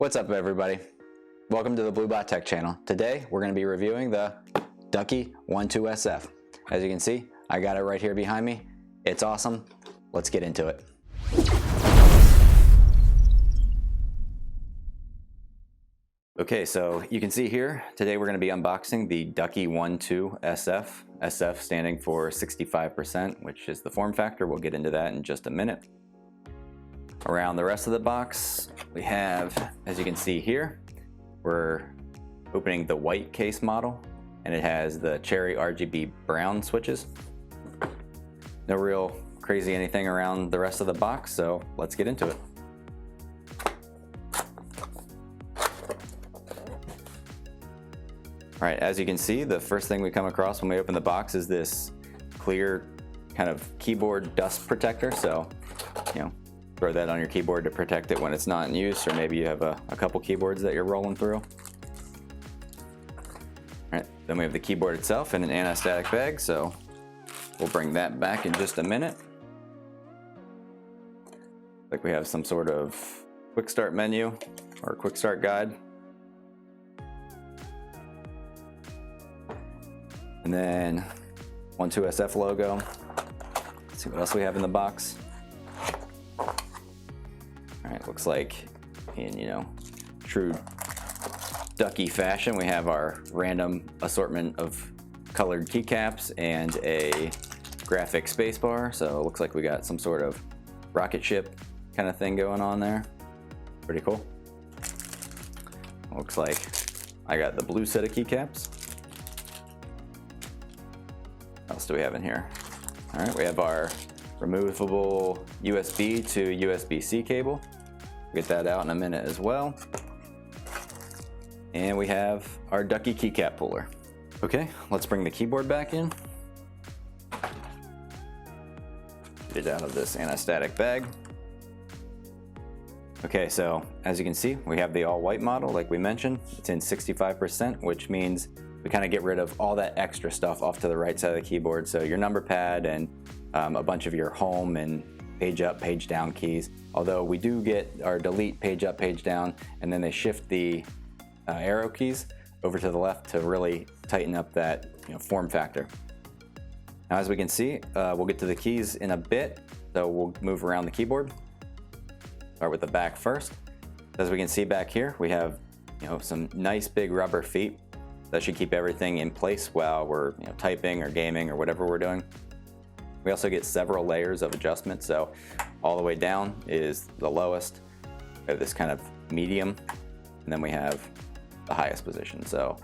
What's up everybody? Welcome to the Bluebot Tech channel. Today we're going to be reviewing the Ducky One SF. As you can see, I got it right here behind me. It's awesome. Let's get into it. Okay, so you can see here, today we're going to be unboxing the Ducky One SF. SF standing for 65%, which is the form factor. We'll get into that in just a minute. Around the rest of the box, we have, as you can see here, we're opening the white case model, and it has the cherry RGB brown switches. No real crazy anything around the rest of the box, so let's get into it. All right, as you can see, the first thing we come across when we open the box is this clear kind of keyboard dust protector. So, throw that on your keyboard to protect it when it's not in use, or maybe you have a couple keyboards that you're rolling through. All right, then we have the keyboard itself in an anti-static bag, so we'll bring that back in just a minute. Like we have some sort of quick start menu or quick start guide. And then One SF logo. Let's see what else we have in the box. All right, looks like in, true Ducky fashion, we have our random assortment of colored keycaps and a graphic spacebar. So it looks like we got some sort of rocket ship kind of thing going on there. Pretty cool. Looks like I got the blue set of keycaps. What else do we have in here? All right, we have our removable USB to USB-C cable. Get that out in a minute as well. And we have our Ducky keycap puller. Okay, let's bring the keyboard back in. Get it out of this anti-static bag. Okay, so as you can see, we have the all white model like we mentioned. It's in 65%, which means we kind of get rid of all that extra stuff off to the right side of the keyboard. So your number pad and a bunch of your home and page up, page down keys. Although we do get our delete, page up, page down, and then they shift the arrow keys over to the left to really tighten up that form factor. Now as we can see, we'll get to the keys in a bit, so we'll move around the keyboard. Start with the back first. As we can see back here, we have some nice big rubber feet that should keep everything in place while we're typing or gaming or whatever we're doing. We also get several layers of adjustment, so all the way down is the lowest. We have this kind of medium, and then we have the highest position. So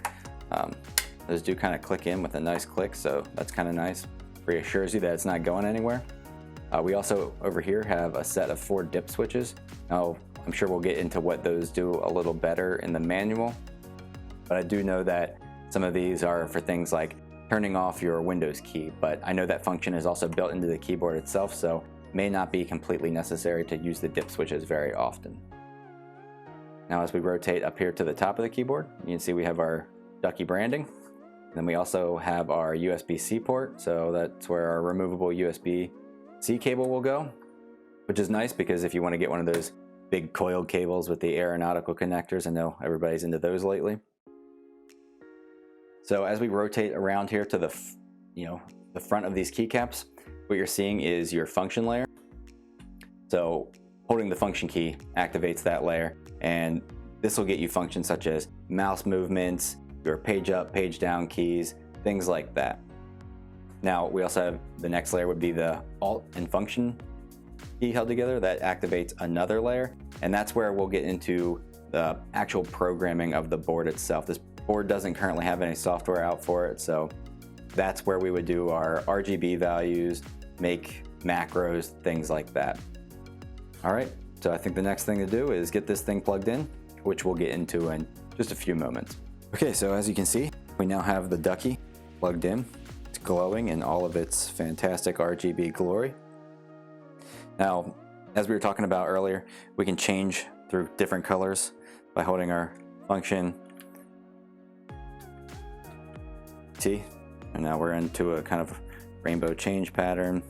those do kind of click in with a nice click, so that's kind of nice. Reassures you that it's not going anywhere. We also over here have a set of 4 dip switches. Now I'm sure we'll get into what those do a little better in the manual, but I do know that some of these are for things like turning off your Windows key, but I know that function is also built into the keyboard itself, so may not be completely necessary to use the dip switches very often. Now as we rotate up here to the top of the keyboard, you can see we have our Ducky branding. Then we also have our USB-C port, so that's where our removable USB-C cable will go, which is nice because if you want to get one of those big coiled cables with the aeronautical connectors, I know everybody's into those lately. So as we rotate around here to the front of these keycaps, what you're seeing is your function layer. So holding the function key activates that layer, and this will get you functions such as mouse movements, your page up, page down keys, things like that. Now we also have the next layer would be the alt and function key held together that activates another layer, and that's where we'll get into the actual programming of the board itself. This board doesn't currently have any software out for it, so that's where we would do our RGB values, make macros, things like that. All right, so I think the next thing to do is get this thing plugged in, which we'll get into in just a few moments. Okay, so as you can see, we now have the Ducky plugged in. It's glowing in all of its fantastic RGB glory. Now, as we were talking about earlier, we can change through different colors by holding our function T, and now we're into a kind of rainbow change pattern.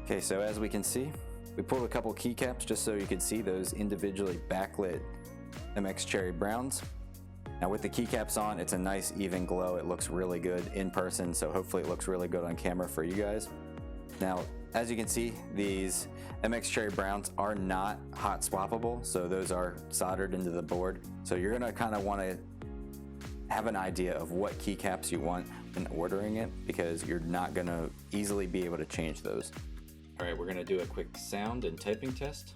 Okay, so as we can see, we pulled a couple keycaps just so you could see those individually backlit MX Cherry Browns. Now with the keycaps on, it's a nice even glow. It looks really good in person, so hopefully it looks really good on camera for you guys. Now, as you can see, these MX Cherry Browns are not hot swappable, so those are soldered into the board. So you're gonna kind of want to have an idea of what keycaps you want in ordering it, because you're not gonna easily be able to change those. All right, we're gonna do a quick sound and typing test.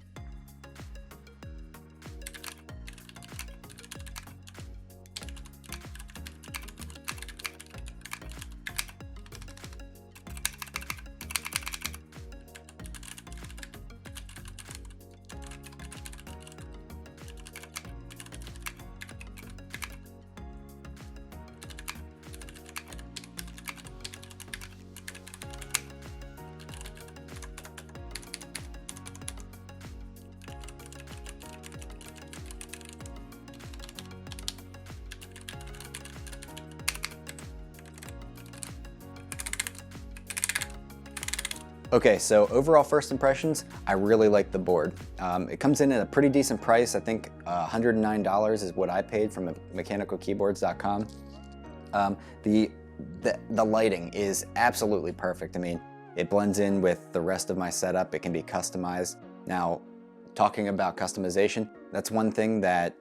Okay, so overall first impressions, I really like the board. It comes in at a pretty decent price. I think $109 is what I paid from mechanicalkeyboards.com. The lighting is absolutely perfect. I mean, it blends in with the rest of my setup. It can be customized. Now, talking about customization, that's one thing that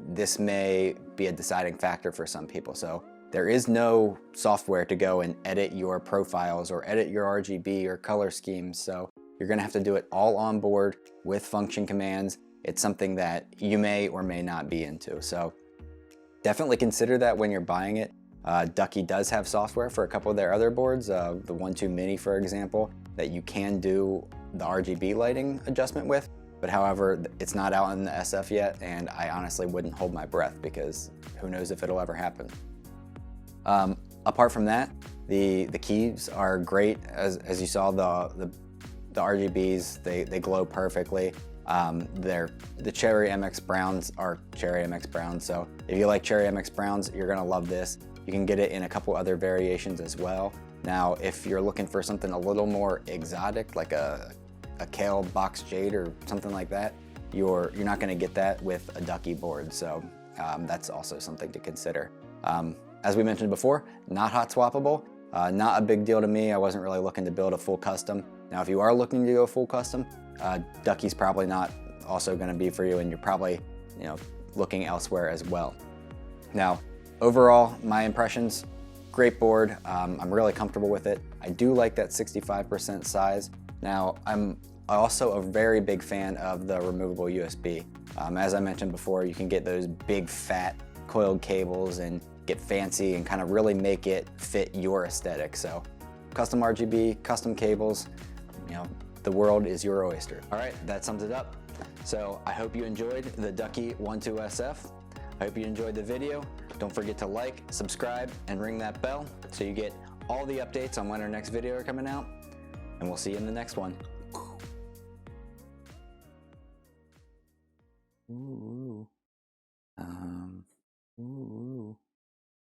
this may be a deciding factor for some people. So there is no software to go and edit your profiles or edit your RGB or color schemes. So you're gonna have to do it all on board with function commands. It's something that you may or may not be into. So definitely consider that when you're buying it. Ducky does have software for a couple of their other boards, the 1-2 Mini, for example, that you can do the RGB lighting adjustment with. But however, it's not out in the SF yet, and I honestly wouldn't hold my breath because who knows if it'll ever happen. Apart from that, the keys are great. As you saw, the RGBs, they glow perfectly. The Cherry MX Browns are Cherry MX Browns, so if you like Cherry MX Browns, you're gonna love this. You can get it in a couple other variations as well. Now, if you're looking for something a little more exotic, like a Kale Box Jade or something like that, you're not gonna get that with a Ducky board, so that's also something to consider. As we mentioned before, not hot swappable, not a big deal to me. I wasn't really looking to build a full custom. Now, if you are looking to go full custom, Ducky's probably not also gonna be for you, and you're probably looking elsewhere as well. Now, overall, my impressions, great board. I'm really comfortable with it. I do like that 65% size. Now, I'm also a very big fan of the removable USB. As I mentioned before, you can get those big fat coiled cables and get fancy and kind of really make it fit your aesthetic. So custom RGB, custom cables, the world is your oyster. All right, that sums it up. So I hope you enjoyed the Ducky One 2 SF. I hope you enjoyed the video. Don't forget to like, subscribe, and ring that bell so you get all the updates on when our next video are coming out. And we'll see you in the next one. Ooh. Ooh.